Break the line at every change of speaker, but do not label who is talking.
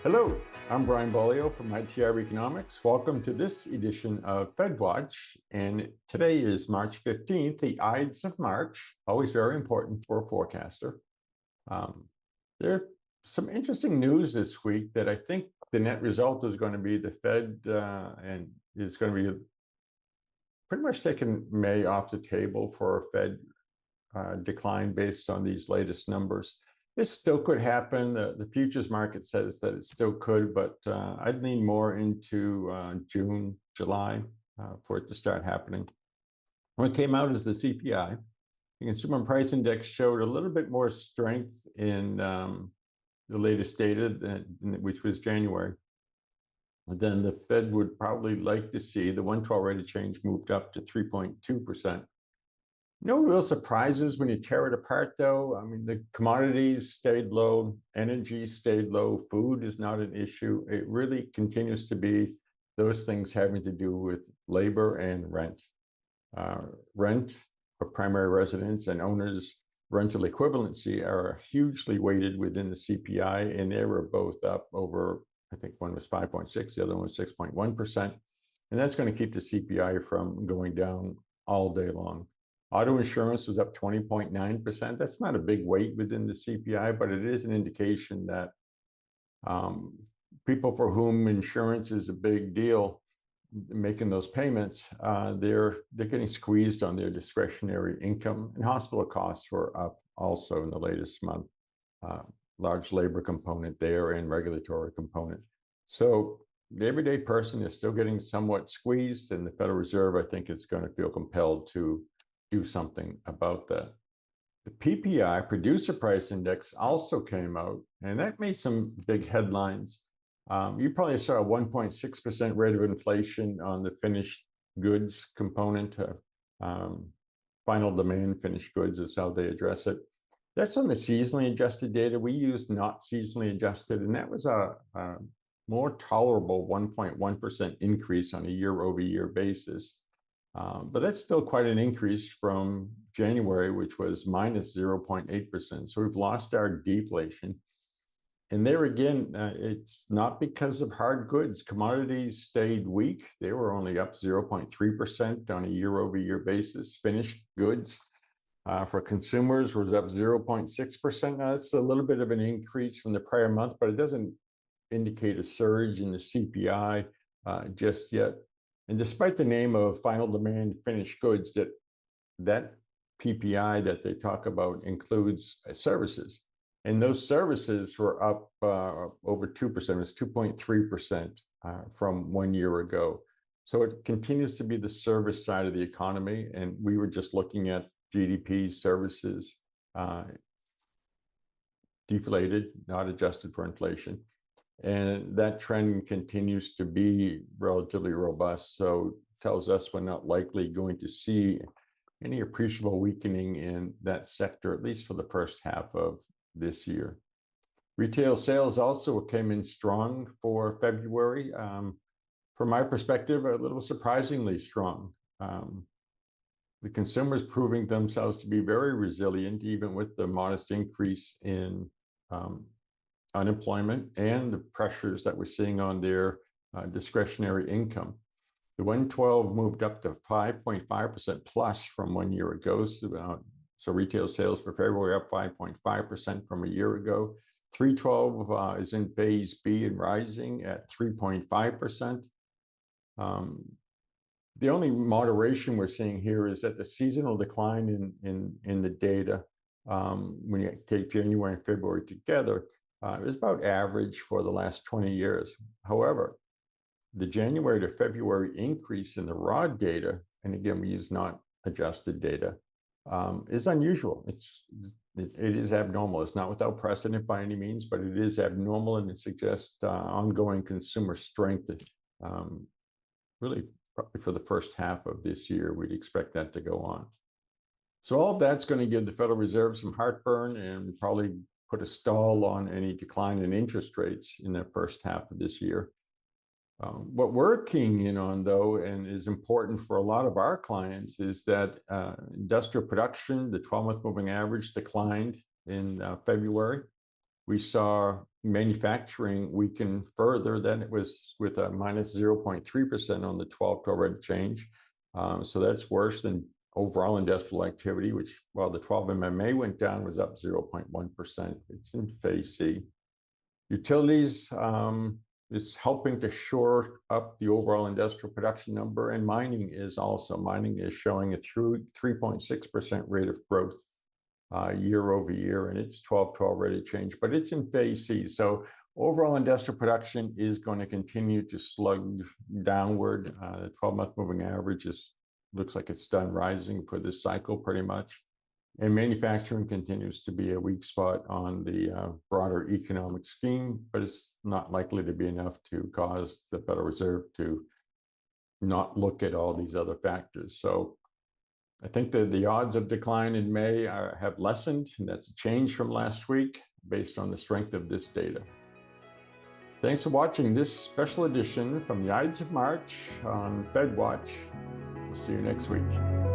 Hello, I'm Brian Beaulieu from ITR Economics. Welcome to this edition of FedWatch. And today is March 15th, the Ides of March, always very important for a forecaster. There's some interesting news this week that I think the net result is going to be the Fed and is going to be pretty much taking May off the table for a Fed decline based on these latest numbers. This still could happen. The futures market says that it still could, but I'd lean more into June, July for it to start happening. What came out is the CPI. The Consumer Price Index showed a little bit more strength in the latest data, which was January. And then the Fed would probably like to see the 112 rate of change moved up to 3.2%. No real surprises when you tear it apart, though. I mean, the commodities stayed low, energy stayed low, food is not an issue. It really continues to be those things having to do with labor and rent. Rent for primary residents and owners' rental equivalency are hugely weighted within the CPI, and they were both up over, I think one was 5.6, the other one was 6.1%. And that's going to keep the CPI from going down all day long. Auto insurance was up 20.9%. That's not a big weight within the CPI, but it is an indication that people for whom insurance is a big deal, making those payments, they're getting squeezed on their discretionary income. And hospital costs were up also in the latest month. Large labor component there and regulatory component. So the everyday person is still getting somewhat squeezed, and the Federal Reserve, I think, is going to feel compelled to do something about that. The PPI, Producer Price Index, also came out, and that made some big headlines. You probably saw a 1.6% rate of inflation on the finished goods component. Final demand finished goods is how they address it. That's on the seasonally adjusted data. We used not seasonally adjusted, and that was a more tolerable 1.1% increase on a year-over-year basis. But that's still quite an increase from January, which was minus 0.8%. So we've lost our deflation. And there again, it's not because of hard goods. Commodities stayed weak. They were only up 0.3% on a year-over-year basis. Finished goods for consumers was up 0.6%. Now, that's a little bit of an increase from the prior month, but it doesn't indicate a surge in the CPI just yet. And despite the name of final demand finished goods, that PPI that they talk about includes services. And those services were up over 2%. It was 2.3% from 1 year ago. So it continues to be the service side of the economy. And we were just looking at GDP services deflated, not adjusted for inflation. And that trend continues to be relatively robust. So it tells us we're not likely going to see any appreciable weakening in that sector, at least for the first half of this year. Retail sales also came in strong for February. From my perspective, a little surprisingly strong. The consumers proving themselves to be very resilient, even with the modest increase in unemployment and the pressures that we're seeing on their discretionary income. The 112 moved up to 5.5% plus from 1 year ago. So retail sales for February up 5.5% from a year ago. 312 is in phase B and rising at 3.5%. The only moderation we're seeing here is that the seasonal decline in the data, when you take January and February together, is about average for the last 20 years. However, the January to February increase in the raw data, and again, we use not adjusted data, is unusual. It is abnormal. It's not without precedent by any means, but it is abnormal, and it suggests ongoing consumer strength. Really, probably for the first half of this year, we'd expect that to go on. So all of that's going to give the Federal Reserve some heartburn and probably put a stall on any decline in interest rates in the first half of this year. What we're keying in on, though, and is important for a lot of our clients, is that industrial production, the 12-month moving average, declined in February. We saw manufacturing weakened further. Then it was with a minus 0.3% on the 12-12 rate change. So that's worse than overall industrial activity, which, while the 12 MMA went down, was up 0.1%. It's in phase C. Utilities is helping to shore up the overall industrial production number, and mining is also. Mining is showing a 3.6% rate of growth year over year, and it's 12-12 rate of change, but it's in phase C. So overall industrial production is going to continue to slug downward. The 12-month moving average looks like it's done rising for this cycle pretty much. And manufacturing continues to be a weak spot on the broader economic scheme, but it's not likely to be enough to cause the Federal Reserve to not look at all these other factors. So I think that the odds of decline in May have lessened, and that's a change from last week based on the strength of this data. Thanks for watching this special edition from the Ides of March on FedWatch. We'll see you next week.